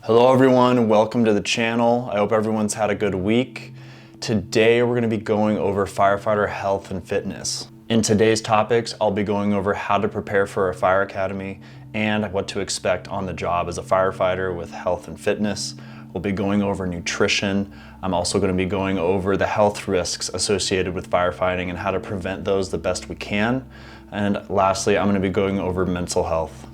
Hello everyone, welcome to the channel. I hope everyone's had a good week. Today we're going to be going over firefighter health and fitness. In today's topics, I'll be going over how to prepare for a fire academy and what to expect on the job as a firefighter with health and fitness. We'll be going over nutrition. I'm also going to be going over the health risks associated with firefighting and how to prevent those the best we can. And lastly, I'm going to be going over mental health.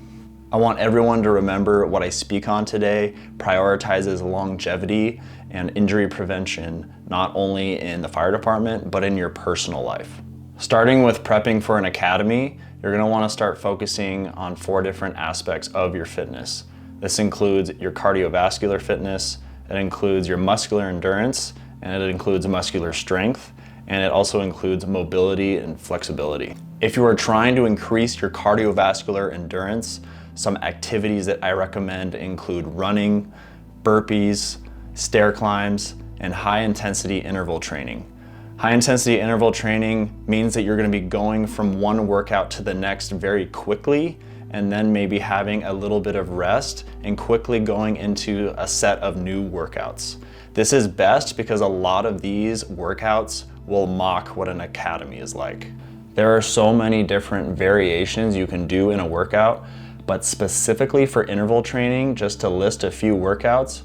I want everyone to remember what I speak on today prioritizes longevity and injury prevention, not only in the fire department, but in your personal life. Starting with prepping for an academy, you're going to want to start focusing on 4 different aspects of your fitness. This includes your cardiovascular fitness, it includes your muscular endurance, and it includes muscular strength, and it also includes mobility and flexibility. If you are trying to increase your cardiovascular endurance, some activities that I recommend include running, burpees, stair climbs, and high intensity interval training. High intensity interval training means that you're going to be going from one workout to the next very quickly, and then maybe having a little bit of rest and quickly going into a set of new workouts. This is best because a lot of these workouts will mock what an academy is like. There are so many different variations you can do in a workout, but specifically for interval training, just to list a few workouts,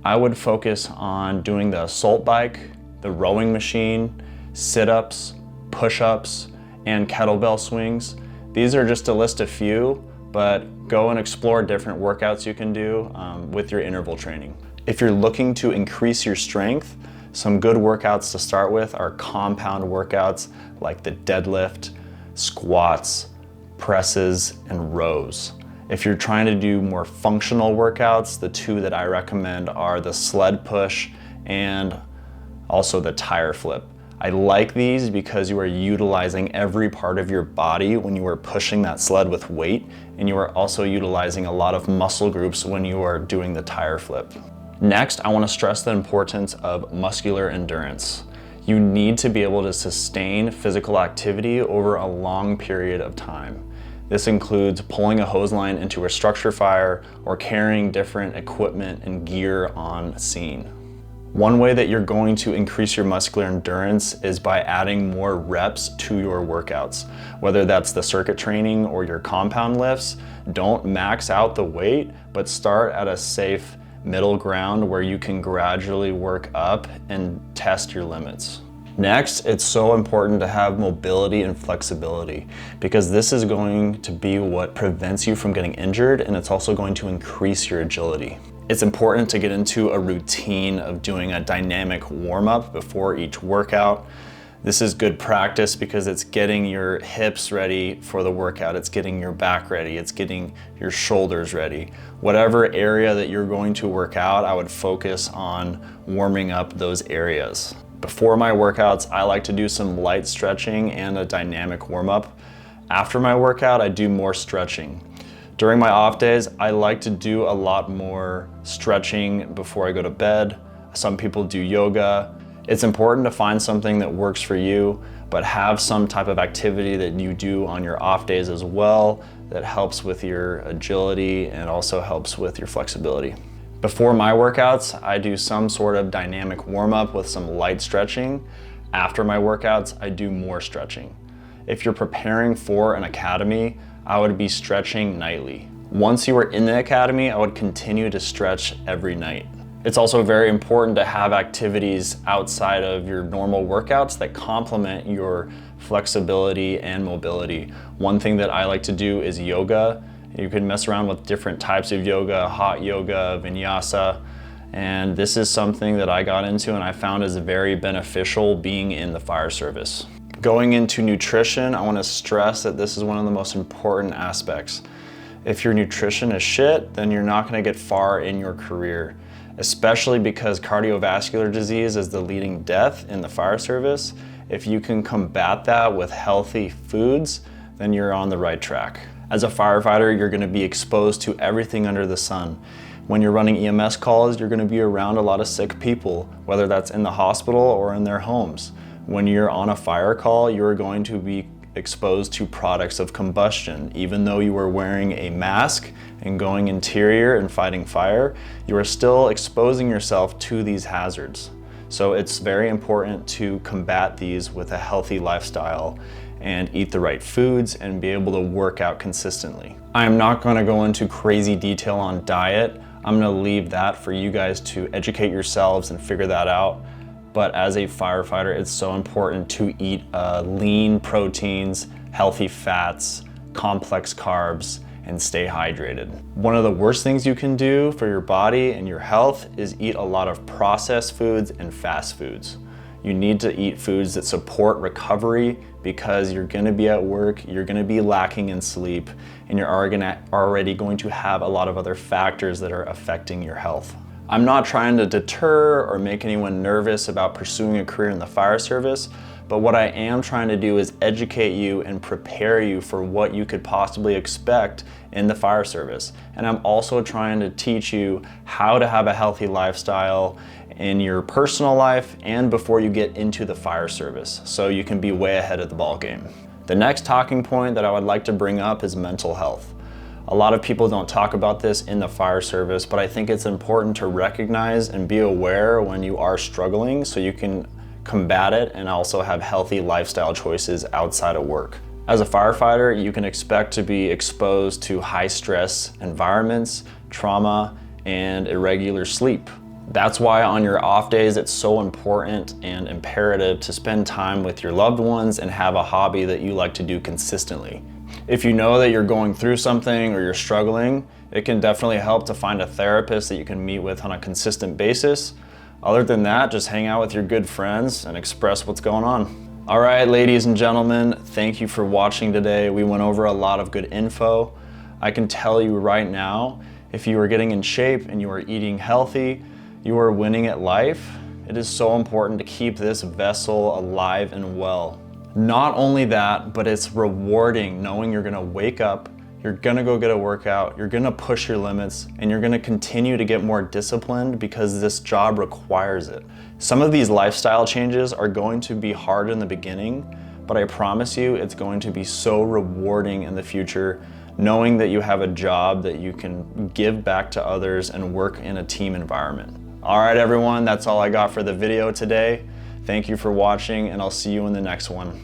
I would focus on doing the assault bike, the rowing machine, sit-ups, push-ups, and kettlebell swings. These are just to list a few, but go and explore different workouts you can do with your interval training. If you're looking to increase your strength, some good workouts to start with are compound workouts like the deadlift, squats, presses, and rows. If you're trying to do more functional workouts, the 2 that I recommend are the sled push and also the tire flip. I like these because you are utilizing every part of your body when you are pushing that sled with weight, and you are also utilizing a lot of muscle groups when you are doing the tire flip. Next, I want to stress the importance of muscular endurance. You need to be able to sustain physical activity over a long period of time. This includes pulling a hose line into a structure fire or carrying different equipment and gear on scene. One way that you're going to increase your muscular endurance is by adding more reps to your workouts. Whether that's the circuit training or your compound lifts, don't max out the weight, but start at a safe middle ground where you can gradually work up and test your limits. Next, it's so important to have mobility and flexibility because this is going to be what prevents you from getting injured, and it's also going to increase your agility. It's important to get into a routine of doing a dynamic warm-up before each workout. This is good practice because it's getting your hips ready for the workout, it's getting your back ready, it's getting your shoulders ready. Whatever area that you're going to work out, I would focus on warming up those areas. Before my workouts, I like to do some light stretching and a dynamic warm-up. After my workout, I do more stretching. During my off days, I like to do a lot more stretching before I go to bed. Some people do yoga. It's important to find something that works for you, but have some type of activity that you do on your off days as well that helps with your agility and also helps with your flexibility. Before my workouts, I do some sort of dynamic warm-up with some light stretching. After my workouts, I do more stretching. If you're preparing for an academy, I would be stretching nightly. Once you are in the academy, I would continue to stretch every night. It's also very important to have activities outside of your normal workouts that complement your flexibility and mobility. One thing that I like to do is yoga. You can mess around with different types of yoga, hot yoga, vinyasa, and this is something that I got into and I found is very beneficial being in the fire service. Going into nutrition, I want to stress that this is one of the most important aspects. If your nutrition is shit, then you're not going to get far in your career, especially because cardiovascular disease is the leading death in the fire service. If you can combat that with healthy foods, then you're on the right track. As a firefighter, you're going to be exposed to everything under the sun. When you're running EMS calls, you're going to be around a lot of sick people, whether that's in the hospital or in their homes. When you're on a fire call, you're going to be exposed to products of combustion. Even though you are wearing a mask and going interior and fighting fire, you are still exposing yourself to these hazards. So it's very important to combat these with a healthy lifestyle and eat the right foods and be able to work out consistently. I am not going to go into crazy detail on diet. I'm going to leave that for you guys to educate yourselves and figure that out. But as a firefighter, it's so important to eat lean proteins, healthy fats, complex carbs, and stay hydrated. One of the worst things you can do for your body and your health is eat a lot of processed foods and fast foods. You need to eat foods that support recovery because you're gonna be at work, you're gonna be lacking in sleep, and you're already going to have a lot of other factors that are affecting your health. I'm not trying to deter or make anyone nervous about pursuing a career in the fire service, but what I am trying to do is educate you and prepare you for what you could possibly expect in the fire service. And I'm also trying to teach you how to have a healthy lifestyle in your personal life and before you get into the fire service, so you can be way ahead of the ball game. The next talking point that I would like to bring up is mental health. A lot of people don't talk about this in the fire service, but I think it's important to recognize and be aware when you are struggling so you can combat it and also have healthy lifestyle choices outside of work. As a firefighter, you can expect to be exposed to high stress environments, trauma, and irregular sleep. That's why on your off days, it's so important and imperative to spend time with your loved ones and have a hobby that you like to do consistently. If you know that you're going through something or you're struggling, it can definitely help to find a therapist that you can meet with on a consistent basis. Other than that, just hang out with your good friends and express what's going on. All right, ladies and gentlemen, thank you for watching today. We went over a lot of good info. I can tell you right now, if you are getting in shape and you are eating healthy, you are winning at life. It is so important to keep this vessel alive and well. Not only that, but it's rewarding knowing you're gonna wake up, you're gonna go get a workout, you're gonna push your limits, and you're gonna continue to get more disciplined because this job requires it. Some of these lifestyle changes are going to be hard in the beginning, but I promise you it's going to be so rewarding in the future, knowing that you have a job that you can give back to others and work in a team environment. All right, everyone, that's all I got for the video today. Thank you for watching, and I'll see you in the next one.